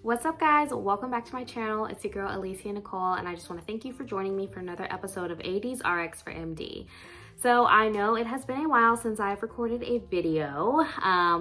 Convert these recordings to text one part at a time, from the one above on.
What's up, guys? Welcome back to my channel. It's your girl 𝙒𝙖𝙩, and I just want to thank you for joining me for another episode of AD's RX for MD. So I know it has been a while since I've recorded a video,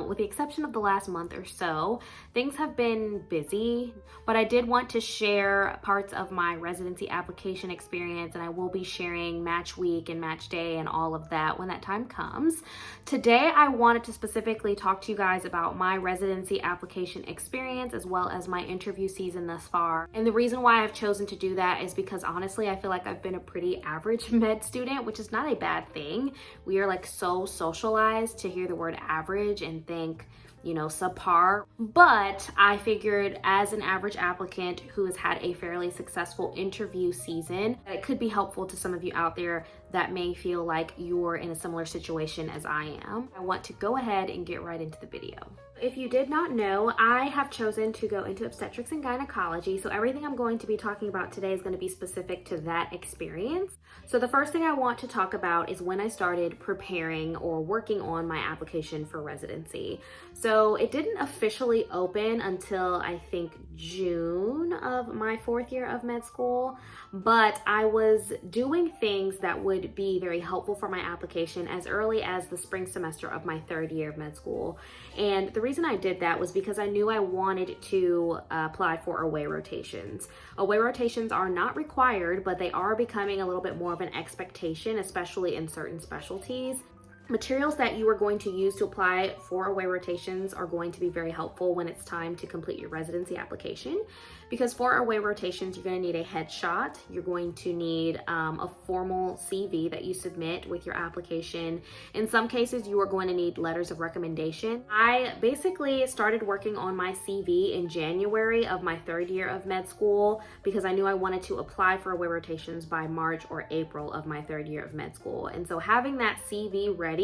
with the exception of the last month or so. Things have been busy, but I did want to share parts of my residency application experience, and I will be sharing match week and match day and all of that when that time comes. Today, I wanted to specifically talk to you guys about my residency application experience as well as my interview season thus far. And the reason why I've chosen to do that is because honestly, I feel like I've been a pretty average med student, which is not a bad thing. We are like so socialized to hear the word average and think, you know, subpar. But I figured as an average applicant who has had a fairly successful interview season, that it could be helpful to some of you out there that may feel like you're in a similar situation as I am. I want to go ahead and get right into the video. If you did not know, I have chosen to go into obstetrics and gynecology, so everything I'm going to be talking about today is going to be specific to that experience. So the first thing I want to talk about is when I started preparing or working on my application for residency. So it didn't officially open until I think June of my 4th year of med school, but I was doing things that would be very helpful for my application as early as the spring semester of my 3rd year of med school. And the reason I did that was because I knew I wanted to apply for away rotations. Away rotations are not required, but they are becoming a little bit more of an expectation, especially in certain specialties. Materials that you are going to use to apply for away rotations are going to be very helpful when it's time to complete your residency application, because for away rotations, you're going to need a headshot. You're going to need a formal CV that you submit with your application. In some cases, you are going to need letters of recommendation. I basically started working on my CV in January of my 3rd year of med school because I knew I wanted to apply for away rotations by March or April of my 3rd year of med school. And so having that CV ready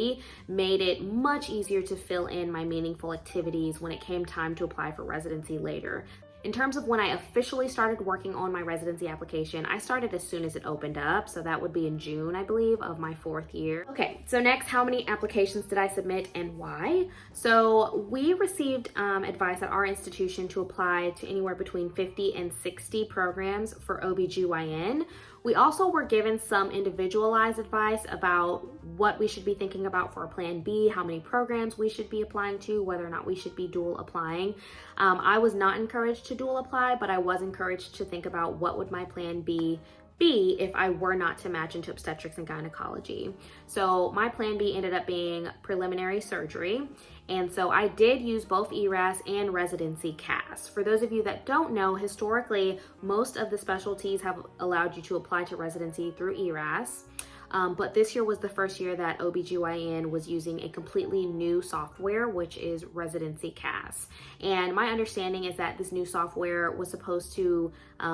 made it much easier to fill in my meaningful activities when it came time to apply for residency later. In terms of when I officially started working on my residency application, I started as soon as it opened up. So that would be in June, I believe, of my 4th year. Okay, so next, how many applications did I submit and why? So we received advice at our institution to apply to anywhere between 50 and 60 programs for OBGYN. We also were given some individualized advice about what we should be thinking about for a plan B, how many programs we should be applying to, whether or not we should be dual applying. I was not encouraged to dual apply, but I was encouraged to think about what would my plan B be if I were not to match into obstetrics and gynecology. So my plan B ended up being preliminary surgery. And so I did use both ERAS and ResidencyCAS. For those of you that don't know, historically, most of the specialties have allowed you to apply to residency through ERAS. But this year was the first year that OBGYN was using a completely new software, which is ResidencyCAS. And my understanding is that this new software was supposed to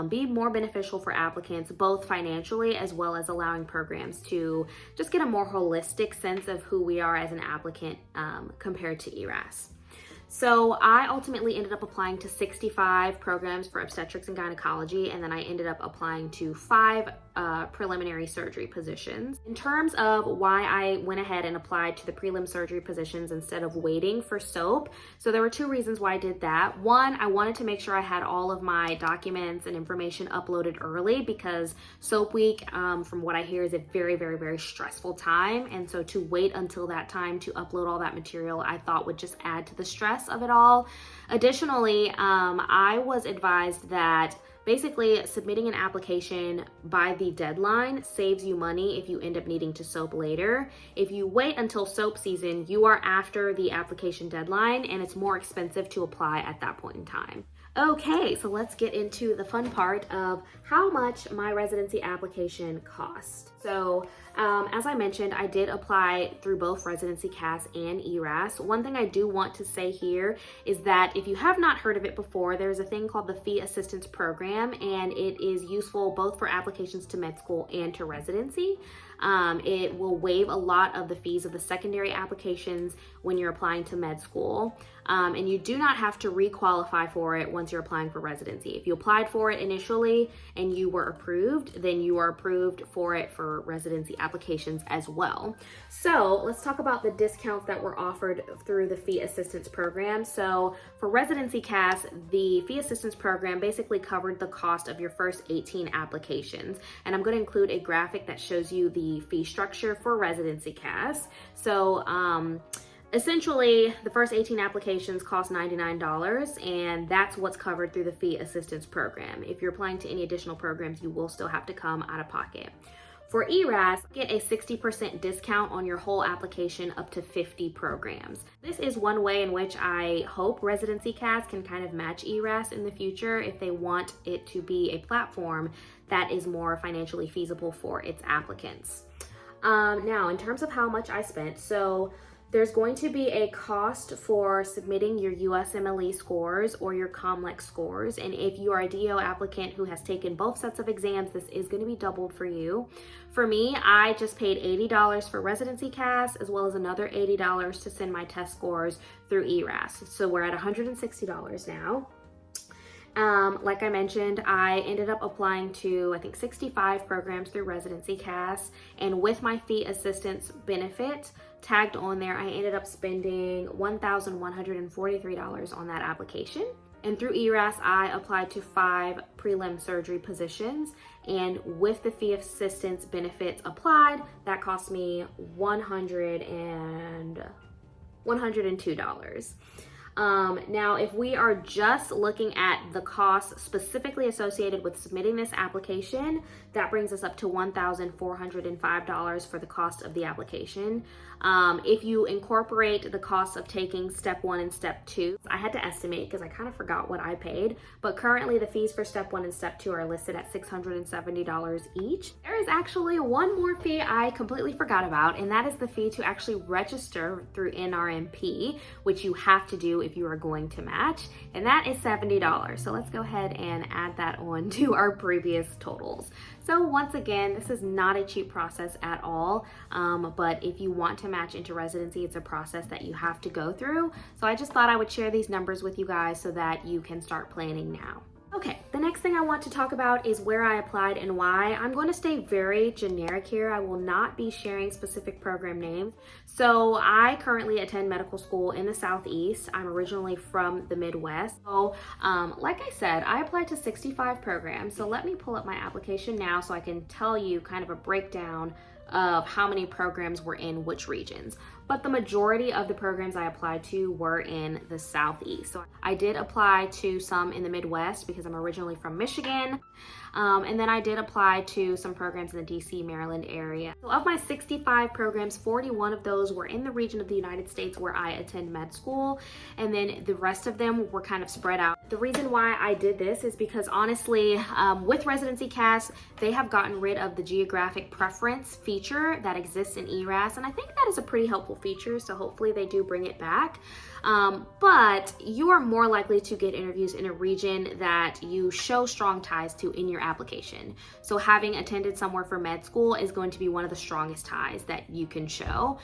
be more beneficial for applicants, both financially as well as allowing programs to just get a more holistic sense of who we are as an applicant compared to ERAS. So I ultimately ended up applying to 65 programs for obstetrics and gynecology, and then I ended up applying to 5 preliminary surgery positions. In terms of why I went ahead and applied to the prelim surgery positions instead of waiting for SOAP, so there were 2 reasons why I did that. One, I wanted to make sure I had all of my documents and information uploaded early because SOAP week, from what I hear, is a very, very, very stressful time. And so to wait until that time to upload all that material, I thought would just add to the stress of it all. Additionally, I was advised that basically submitting an application by the deadline saves you money if you end up needing to SOAP later. If you wait until SOAP season, you are after the application deadline and it's more expensive to apply at that point in time. Okay, so let's get into the fun part of how much my residency application cost. So as I mentioned, I did apply through both ResidencyCAS and ERAS. One thing I do want to say here is that if you have not heard of it before, there's a thing called the Fee Assistance Program, and it is useful both for applications to med school and to residency. It will waive a lot of the fees of the secondary applications when you're applying to med school. And you do not have to requalify for it once you're applying for residency. If you applied for it initially and you were approved, then you are approved for it for residency applications as well. So let's talk about the discounts that were offered through the fee assistance program. So for ResidencyCAS, the fee assistance program basically covered the cost of your first 18 applications. And I'm going to include a graphic that shows you the fee structure for ResidencyCAS. So essentially, the first 18 applications cost $99, and that's what's covered through the fee assistance program. If you're applying to any additional programs, you will still have to come out of pocket. For ERAS, get a 60% discount on your whole application up to 50 programs. This is one way in which I hope ResidencyCAS can kind of match ERAS in the future if they want it to be a platform that is more financially feasible for its applicants. Now, in terms of how much I spent, so there's going to be a cost for submitting your USMLE scores or your COMLEX scores. And if you are a DO applicant who has taken both sets of exams, this is going to be doubled for you. For me, I just paid $80 for ResidencyCAS as well as another $80 to send my test scores through ERAS. So we're at $160 now. Like I mentioned, I ended up applying to, I think, 65 programs through ResidencyCAS, and with my fee assistance benefit tagged on there, I ended up spending $1,143 on that application. And through ERAS, I applied to 5 prelim surgery positions, and with the fee assistance benefits applied, that cost me $102. Now, if we are just looking at the costs specifically associated with submitting this application, that brings us up to $1,405 for the cost of the application. If you incorporate the costs of taking step 1 and step 2, I had to estimate because I kind of forgot what I paid, but currently the fees for step 1 and step 2 are listed at $670 each. There is actually one more fee I completely forgot about, and that is the fee to actually register through NRMP, which you have to do if you are going to match, and that is $70. So let's go ahead and add that on to our previous totals. So once again, this is not a cheap process at all, but if you want to match into residency, it's a process that you have to go through. So I just thought I would share these numbers with you guys so that you can start planning now. Okay, the next thing I want to talk about is where I applied and why. I'm going to stay very generic here. I will not be sharing specific program names. So I currently attend medical school in the Southeast. I'm originally from the Midwest. So like I said, I applied to 65 programs. So let me pull up my application now so I can tell you kind of a breakdown of how many programs were in which regions. But the majority of the programs I applied to were in the Southeast. So I did apply to some in the Midwest because I'm originally from Michigan. And then I did apply to some programs in the DC, Maryland area. So of my 65 programs, 41 of those were in the region of the United States where I attend med school. And then the rest of them were kind of spread out. The reason why I did this is because honestly, with ResidencyCAS, they have gotten rid of the geographic preference feature that exists in ERAS. And I think that is a pretty helpful feature. So hopefully they do bring it back. But you are more likely to get interviews in a region that you show strong ties to in your application. So having attended somewhere for med school is going to be one of the strongest ties that you can show.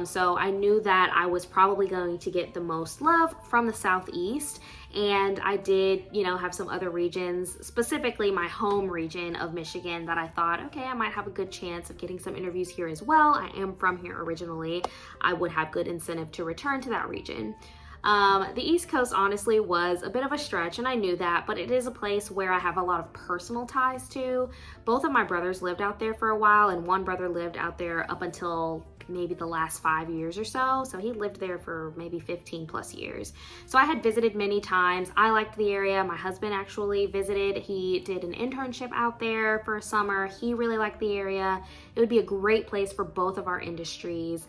So I knew that I was probably going to get the most love from the Southeast. And I did, have some other regions, specifically my home region of Michigan, that I thought, okay, I might have a good chance of getting some interviews here as well. I am from here originally. I would have good incentive to return to that region. The East Coast honestly was a bit of a stretch, and I knew that, but it is a place where I have a lot of personal ties to. Both of my brothers lived out there for a while, and one brother lived out there up until maybe the last 5 years or so. So he lived there for maybe 15 plus years. So I had visited many times. I liked the area. My husband actually visited. He did an internship out there for a summer. He really liked the area. It would be a great place for both of our industries.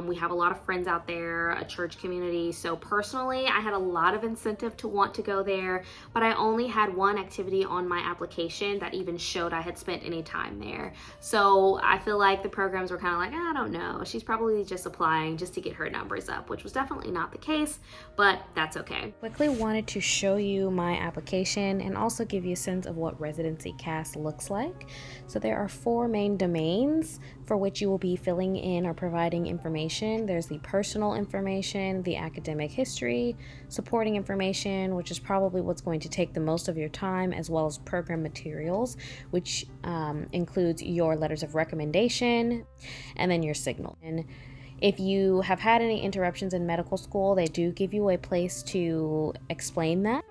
We have a lot of friends out there, a church community. So personally, I had a lot of incentive to want to go there, but I only had one activity on my application that even showed I had spent any time there. So I feel like the programs were kind of like, I don't know. She's probably just applying just to get her numbers up, which was definitely not the case, but that's okay. Quickly wanted to show you my application and also give you a sense of what ResidencyCAS looks like. So there are 4 main domains. for which you will be filling in or providing information. There's the personal information, the academic history, supporting information, which is probably what's going to take the most of your time, as well as program materials, which includes your letters of recommendation and then your signal. And if you have had any interruptions in medical school, they do give you a place to explain that.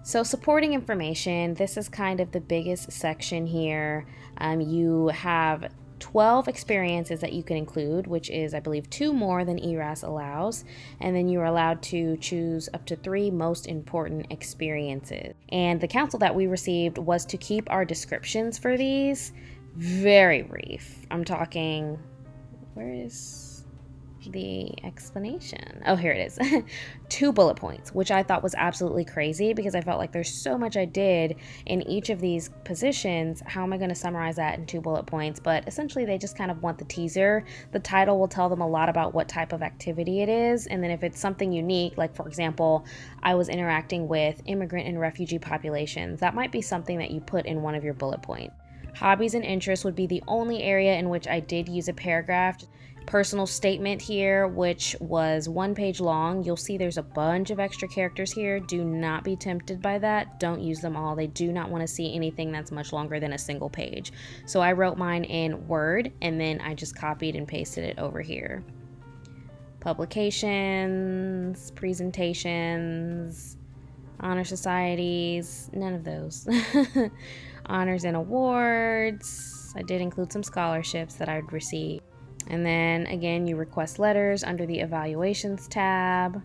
So supporting information, this is kind of the biggest section here. You have 12 experiences that you can include, which is, I believe, 2 more than ERAS allows. And then you are allowed to choose up to 3 most important experiences. And the counsel that we received was to keep our descriptions for these very brief. I'm talking, where is the explanation? Oh, here it is. 2 bullet points, which I thought was absolutely crazy because I felt like there's so much I did in each of these positions. How am I going to summarize that in 2 bullet points? But essentially they just kind of want the teaser. The title will tell them a lot about what type of activity it is, and then if it's something unique, like for example, I was interacting with immigrant and refugee populations, that might be something that you put in one of your bullet points. Hobbies and interests would be the only area in which I did use a paragraph. Personal statement here, which was 1 page long. You'll see there's a bunch of extra characters here. Do not be tempted by that. Don't use them all. They do not want to see anything that's much longer than a single page. So I wrote mine in Word, and then I just copied and pasted it over here. Publications, presentations, honor societies, none of those. Honors and awards. I did include some scholarships that I'd receive. And then again, you request letters under the evaluations tab.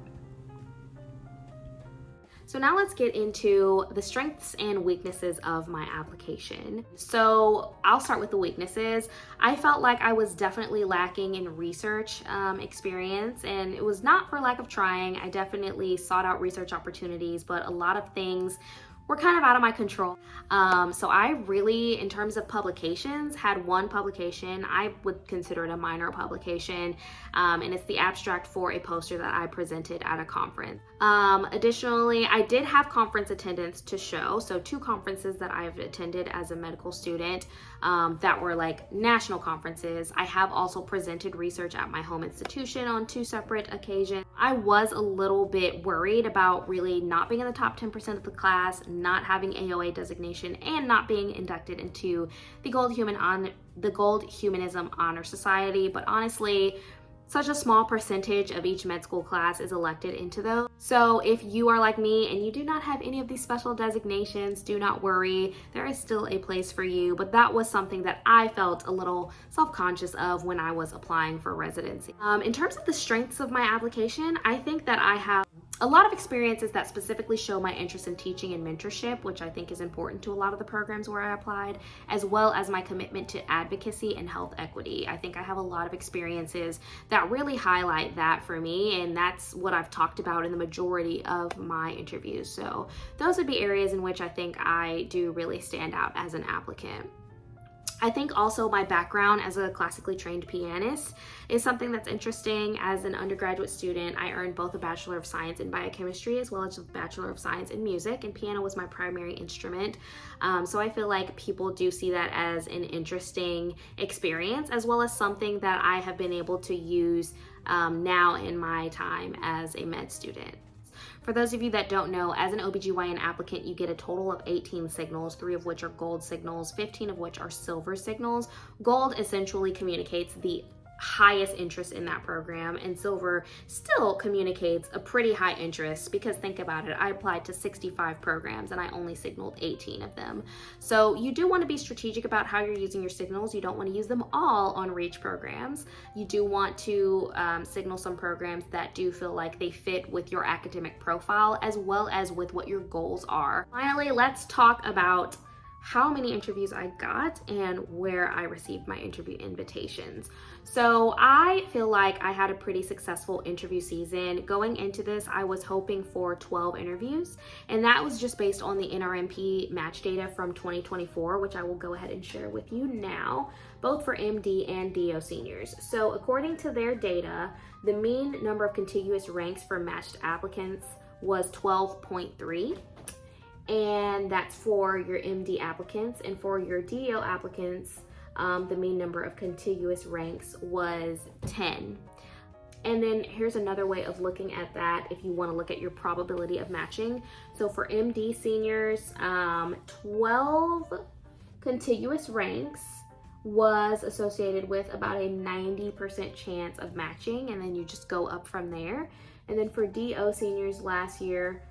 So now let's get into the strengths and weaknesses of my application. So I'll start with the weaknesses. I felt like I was definitely lacking in research experience, and it was not for lack of trying. I definitely sought out research opportunities, but a lot of things were kind of out of my control. So I really, in terms of publications, had 1 publication. I would consider it a minor publication, and it's the abstract for a poster that I presented at a conference. Additionally, I did have conference attendance to show, so 2 conferences that I've attended as a medical student that were like national conferences. I have also presented research at my home institution on 2 separate occasions. I was a little bit worried about really not being in the top 10% of the class, not having AOA designation, and not being inducted into the Gold Humanism Honor Society. But honestly, such a small percentage of each med school class is elected into those. So if you are like me and you do not have any of these special designations, do not worry. There is still a place for you. But that was something that I felt a little self-conscious of when I was applying for residency. In terms of the strengths of my application, I think that I have a lot of experiences that specifically show my interest in teaching and mentorship, which I think is important to a lot of the programs where I applied, as well as my commitment to advocacy and health equity. I think I have a lot of experiences that really highlight that for me, and that's what I've talked about in the majority of my interviews. So those would be areas in which I think I do really stand out as an applicant. I think also my background as a classically trained pianist is something that's interesting. As an undergraduate student, I earned both a Bachelor of Science in Biochemistry as well as a Bachelor of Science in Music, and piano was my primary instrument. So I feel like people do see that as an interesting experience, as well as something that I have been able to use now in my time as a med student. For those of you that don't know, as an OBGYN applicant, you get a total of 18 signals, 3 of which are gold signals, 15 of which are silver signals. Gold essentially communicates the highest interest in that program, and silver still communicates a pretty high interest, because think about it, I applied to 65 programs and I only signaled 18 of them. So you do want to be strategic about how you're using your signals. You don't want to use them all on reach programs. You do want to signal some programs that do feel like they fit with your academic profile as well as with what your goals are. Finally, let's talk about how many interviews I got and where I received my interview invitations. So I feel like I had a pretty successful interview season. Going into this, I was hoping for 12 interviews, and that was just based on the NRMP match data from 2024, which I will go ahead and share with you now, both for MD and DO seniors. So according to their data, the mean number of contiguous ranks for matched applicants was 12.3. And that's for your MD applicants, and for your DO applicants, the mean number of contiguous ranks was 10. And then here's another way of looking at that if you want to look at your probability of matching. So for MD seniors, 12 contiguous ranks was associated with about a 90% chance of matching, and then you just go up from there. And then for DO seniors last year,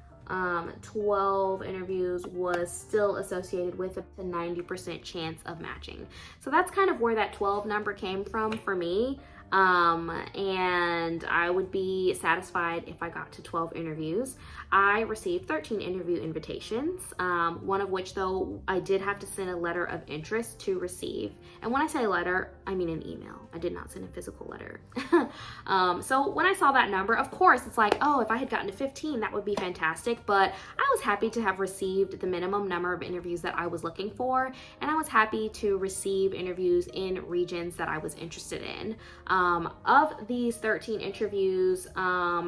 12 interviews was still associated with a 90% chance of matching. So that's kind of where that 12 number came from for me. And I would be satisfied if I got to 12 interviews. I received 13 interview invitations, one of which though I did have to send a letter of interest to receive. And when I say letter, I mean an email. I did not send a physical letter. So when I saw that number, of course, it's like, oh, if I had gotten to 15, that would be fantastic. But I was happy to have received the minimum number of interviews that I was looking for. And I was happy to receive interviews in regions that I was interested in. Of these 13 interviews,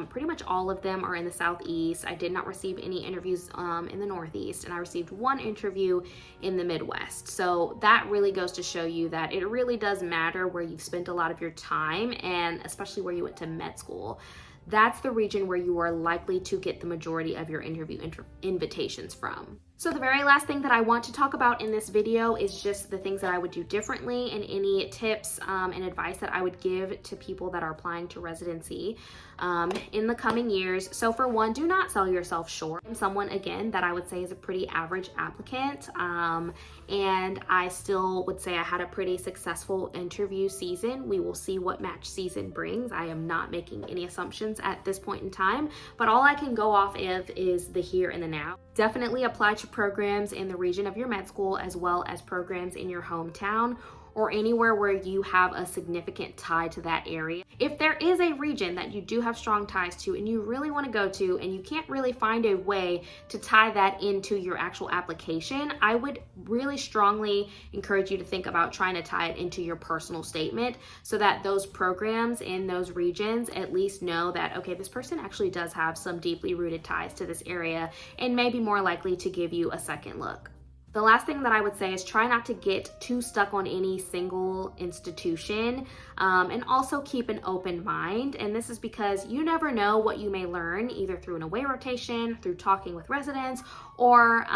pretty much all of them are in the Southeast. I did not receive any interviews in the Northeast, and I received one interview in the Midwest. So that really goes to show you that it really does matter where you've spent a lot of your time, and especially where you went to med school. That's the region where you are likely to get the majority of your interview invitations from. So the very last thing that I want to talk about in this video is just the things that I would do differently and any tips and advice that I would give to people that are applying to residency in the coming years. So for one, do not sell yourself short. I'm someone, again, that I would say is a pretty average applicant, and I still would say I had a pretty successful interview season. We will see what match season brings. I am not making any assumptions at this point in time, but all I can go off of is the here and the now. Definitely apply to programs in the region of your med school, as well as programs in your hometown or anywhere where you have a significant tie to that area. If there is a region that you do have strong ties to and you really want to go to and you can't really find a way to tie that into your actual application, I would really strongly encourage you to think about trying to tie it into your personal statement so that those programs in those regions at least know that, okay, this person actually does have some deeply rooted ties to this area and may be more likely to give you a second look. The last thing that I would say is try not to get too stuck on any single institution, and also keep an open mind. And this is because you never know what you may learn either through an away rotation, through talking with residents, or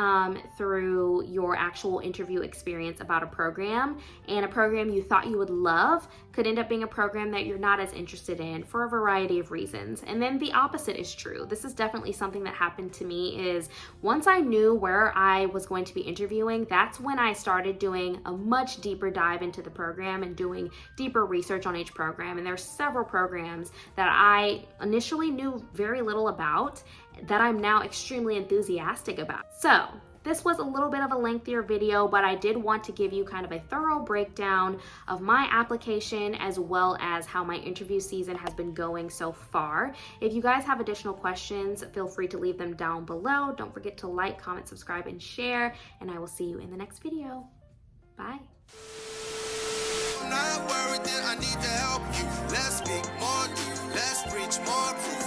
through your actual interview experience about a program. And a program you thought you would love could end up being a program that you're not as interested in for a variety of reasons. And then the opposite is true. This is definitely something that happened to me. Is once I knew where I was going to be interviewing, that's when I started doing a much deeper dive into the program and doing deeper research on each program. And there's several programs that I initially knew very little about that I'm now extremely enthusiastic about. So this was a little bit of a lengthier video, but I did want to give you kind of a thorough breakdown of my application as well as how my interview season has been going so far. If you guys have additional questions, feel free to leave them down below. Don't forget to like, comment, subscribe, and share, and I will see you in the next video. Bye. I'm not worried that I need to help you. Let's speak more, let's preach more.